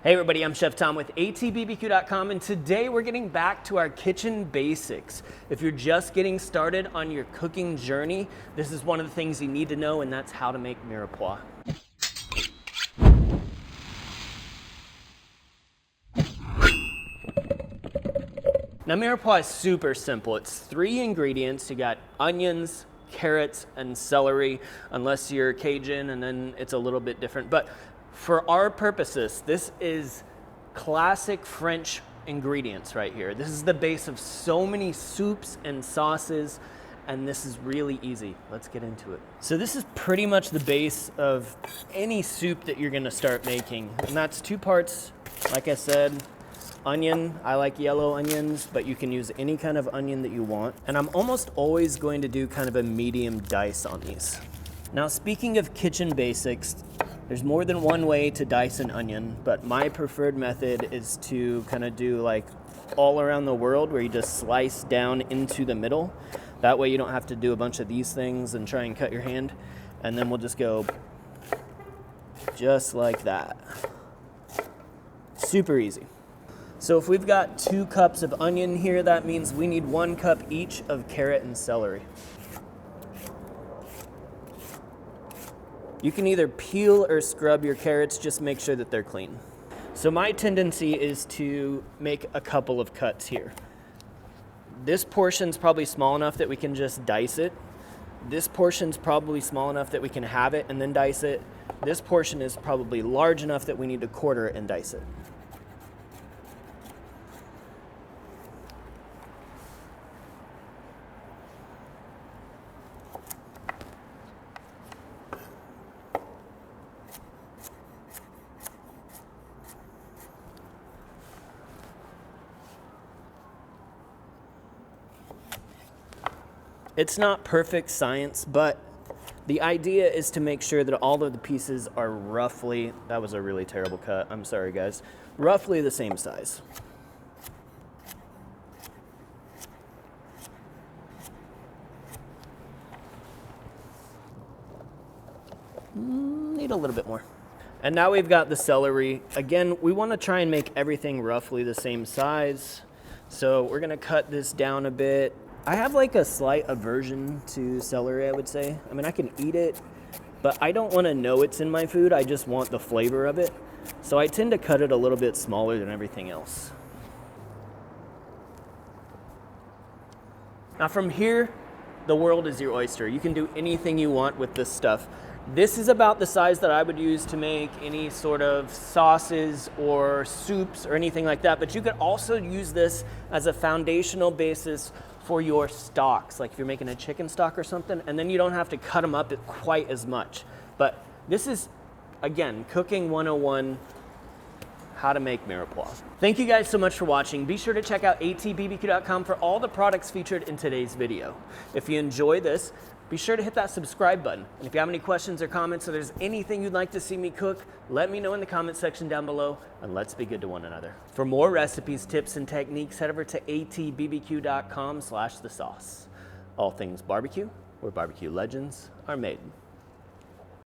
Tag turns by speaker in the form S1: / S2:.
S1: Hey everybody, I'm Chef Tom with atbbq.com, and today we're getting back to our kitchen basics. If you're just getting started on your cooking journey, this is one of the things you need to know, and that's how to make mirepoix. Now mirepoix is super simple. It's 3 ingredients. You got onions, carrots, and celery, unless you're Cajun, and then it's a little bit different. But for our purposes, this is classic French ingredients right here. This is the base of so many soups and sauces, and this is really easy. Let's get into it. So this is pretty much the base of any soup that you're gonna start making, and that's 2 parts, like I said. Onion, I like yellow onions, but you can use any kind of onion that you want. And I'm almost always going to do kind of a medium dice on these. Now, speaking of kitchen basics, there's more than one way to dice an onion, but my preferred method is to kind of do like all around the world, where you just slice down into the middle. That way you don't have to do a bunch of these things and try and cut your hand. And then we'll just go just like that. Super easy. So if we've got 2 cups of onion here, that means we need 1 cup each of carrot and celery. You can either peel or scrub your carrots, just make sure that they're clean. So my tendency is to make a couple of cuts here. This portion's probably small enough that we can just dice it. This portion's probably small enough that we can have it and then dice it. This portion is probably large enough that we need to quarter it and dice it. It's not perfect science, but the idea is to make sure that all of the pieces are roughly, that was a really terrible cut, I'm sorry guys, roughly the same size. Need a little bit more. And now we've got the celery. Again, we want to try and make everything roughly the same size. So we're gonna cut this down a bit. I have like a slight aversion to celery, I would say. I mean, I can eat it, but I don't want to know it's in my food. I just want the flavor of it. So I tend to cut it a little bit smaller than everything else. Now from here, the world is your oyster. You can do anything you want with this stuff. This is about the size that I would use to make any sort of sauces or soups or anything like that, but you could also use this as a foundational basis for your stocks, like if you're making a chicken stock or something, and then you don't have to cut them up quite as much. But this is, again, Cooking 101, how to make mirepoix. Thank you guys so much for watching. Be sure to check out atbbq.com for all the products featured in today's video. If you enjoy this, be sure to hit that subscribe button. And if you have any questions or comments, or there's anything you'd like to see me cook, let me know in the comment section down below, and let's be good to one another. For more recipes, tips, and techniques, head over to atbbq.com/thesauce. All things barbecue, where barbecue legends are made.